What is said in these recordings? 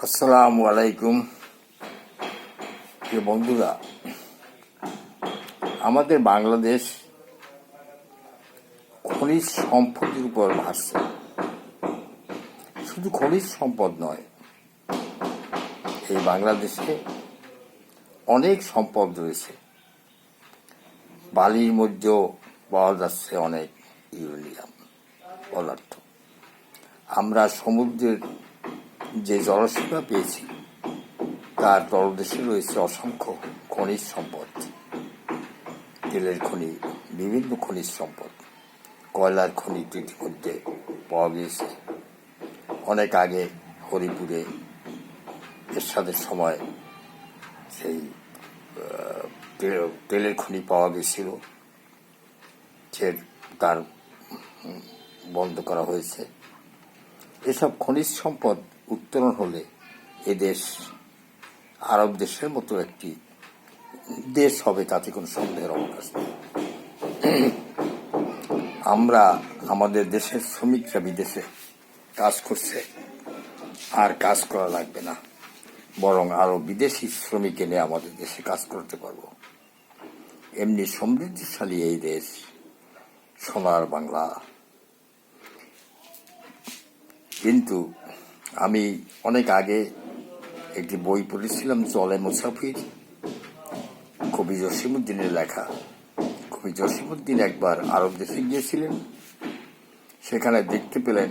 আসসালামু আলাইকুম প্রিয় বন্ধুরা। আমাদের বাংলাদেশ খনিজ সম্পদের উপর ভাসছে। শুধু খনিজ সম্পদ নয়, এই বাংলাদেশে অনেক সম্পদ রয়েছে। বালির মধ্যেও পাওয়া যাচ্ছে অনেক ইউরেনিয়াম পদার্থ। আমরা সমুদ্রের যে জলসীমা পেয়েছি তার তলদেশে রয়েছে অসংখ্য খনিজ সম্পদ, তেলের খনি, বিভিন্ন খনিজ সম্পদ। কয়লার খনি ইতিমধ্যে পাওয়া গিয়েছে। অনেক আগে হরিপুরে এরশাদের সময় সেই তেলের খনি পাওয়া গেছিল, সে তার বন্ধ করা হয়েছে। এসব খনিজ সম্পদ উত্তোলন হলে এদেশ আরব দেশের মতো একটি দেশ হবে, তাতে কোনো সন্দেহের অবকাশ নেই। আমরা আমাদের দেশের শ্রমিকরা বিদেশে কাজ করছে, আর কাজ করা লাগবে না, বরং আরো বিদেশি শ্রমিক এনে আমাদের দেশে কাজ করতে পারবো। এমনি সমৃদ্ধিশালী এই দেশ, সোনার বাংলা। কিন্তু আমি অনেক আগে একটি বই পড়েছিলাম, জলে মুসাফির, কবি জসিমউদ্দিনের লেখা। কবি জসিমউদ্দিন একবার আরব দেশে গিয়েছিলেন। সেখানে দেখতে পেলেন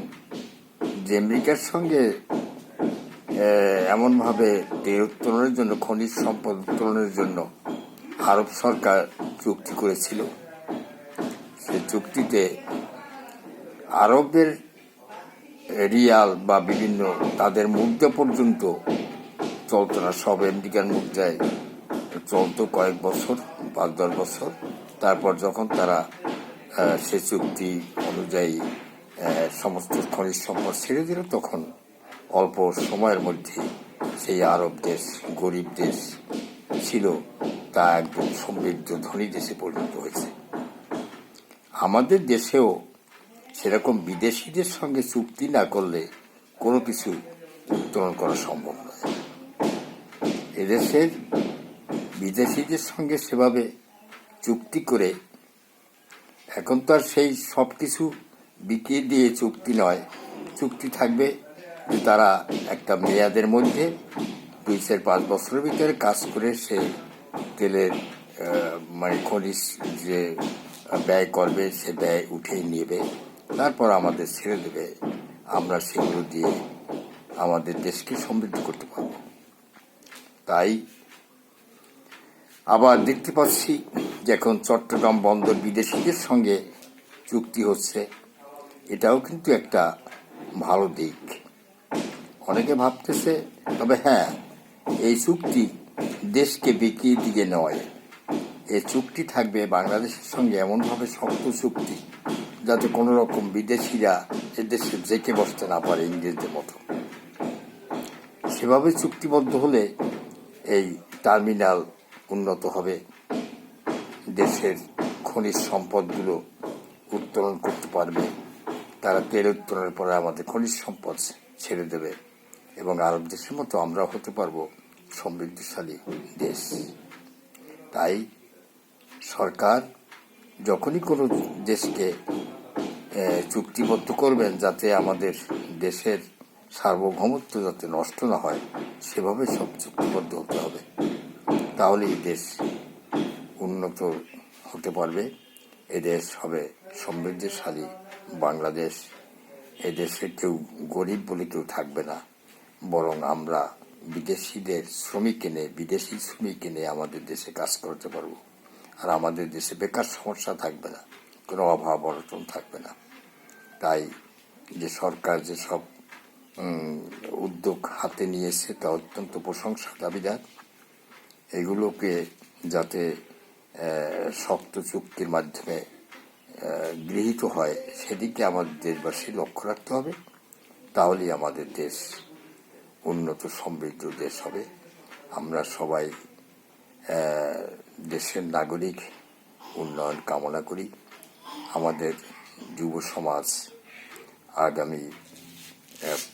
যে আমেরিকার সঙ্গে এমনভাবে তেল উত্তোলনের জন্য, খনিজ সম্পদ উত্তোলনের জন্য আরব সরকার চুক্তি করেছিল। সে চুক্তিতে আরবের রিয়াল বা বিভিন্ন তাদের মুদ্রা পর্যন্ত চলতো না, সব আমেরিকান মুদ্রায় চলতো কয়েক বছর, 5-10 বছর। তারপর যখন তারা সে চুক্তি অনুযায়ী সমস্ত খনিজ সম্পদ ছেড়ে দিল, তখন অল্প সময়ের মধ্যে সেই আরব দেশ, গরিব দেশ ছিল, তা একদম সমৃদ্ধ ধনী দেশে পরিণত হয়েছে। আমাদের দেশেও সেরকম বিদেশিদের সঙ্গে চুক্তি না করলে কোনো কিছু উত্তোলন করা সম্ভব নয়। এদেশের বিদেশিদের সঙ্গে সেভাবে চুক্তি করে, এখন তো আর সেই সব কিছু বিকিয়ে দিয়ে চুক্তি নয়। চুক্তি থাকবে যে তারা একটা মেয়াদের মধ্যে 2-5 বছরের ভিতরে কাজ করে সেই তেলের মানে খনিজ যে ব্যয় করবে, সে ব্যয় উঠেই নেবে, তারপর আমাদের ছেড়ে দেবে। আমরা সেগুলো দিয়ে আমাদের দেশকে সমৃদ্ধ করতে পারব। তাই আবার দেখতে পাচ্ছি যে এখন চট্টগ্রাম বন্দর বিদেশিদের সঙ্গে চুক্তি হচ্ছে। এটাও কিন্তু একটা ভালো দিক। অনেকে ভাবতেছে, তবে হ্যাঁ, এই চুক্তি দেশকে বিকিয়ে দিয়ে নয়। এই চুক্তি থাকবে বাংলাদেশের সঙ্গে এমনভাবে শক্ত চুক্তি, যাতে কোনো রকম বিদেশিরা এদেশে জেঁকে বসতে না পারে ইংরেজদের মতো। সেভাবে চুক্তিবদ্ধ হলে এই টার্মিনাল উন্নত হবে, দেশের খনিজ সম্পদগুলো উত্তোলন করতে পারবে। তারা তেল উত্তোলনের পরে আমাদের খনিজ সম্পদ ছেড়ে দেবে, এবং আরব দেশের মতো আমরাও হতে পারবো সমৃদ্ধশালী দেশ। তাই সরকার যখনই কোনো দেশকে চুক্তিবদ্ধ করবেন, যাতে আমাদের দেশের সার্বভৌমত্ব যাতে নষ্ট না হয়, সেভাবে সব চুক্তিবদ্ধ হতে হবে। তাহলে এই দেশ উন্নত হতে পারবে, এদেশ হবে সমৃদ্ধশালী বাংলাদেশ। এদেশে কেউ গরিব বলে কেউ থাকবে না, বরং আমরা বিদেশিদের শ্রমিক এনে, বিদেশি শ্রমিক এনে আমাদের দেশে কাজ করতে পারবো। আর আমাদের দেশে বেকার সমস্যা থাকবে না, কোনো অভাব অনটন থাকবে না। তাই যে সরকার যেসব উদ্যোগ হাতে নিয়েছে তা অত্যন্ত প্রশংসা দাবিদার। এগুলোকে যাতে শক্ত চুক্তির মাধ্যমে গৃহীত হয়, সেদিকে আমাদের দেশবাসী লক্ষ্য রাখতে হবে। তাহলেই আমাদের দেশ উন্নত সমৃদ্ধ দেশ হবে। আমরা সবাই দেশের নাগরিক উন্নয়ন কামনা করি। আমাদের যুব সমাজ, আগামী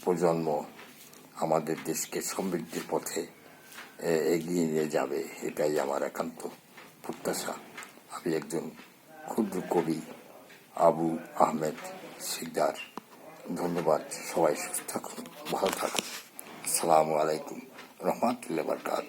প্রজন্ম আমাদের দেশকে সমৃদ্ধির পথে এগিয়ে নিয়ে যাবে, এটাই আমার একান্ত প্রত্যাশা। আমি একজন ক্ষুদ্র কবি, আবু আহমেদ শিকদার। ধন্যবাদ। সবাই সুস্থ থাকুন, ভালো থাকুন। আসসালামু আলাইকুম রহমতুল্লাহ বারকাতুহু।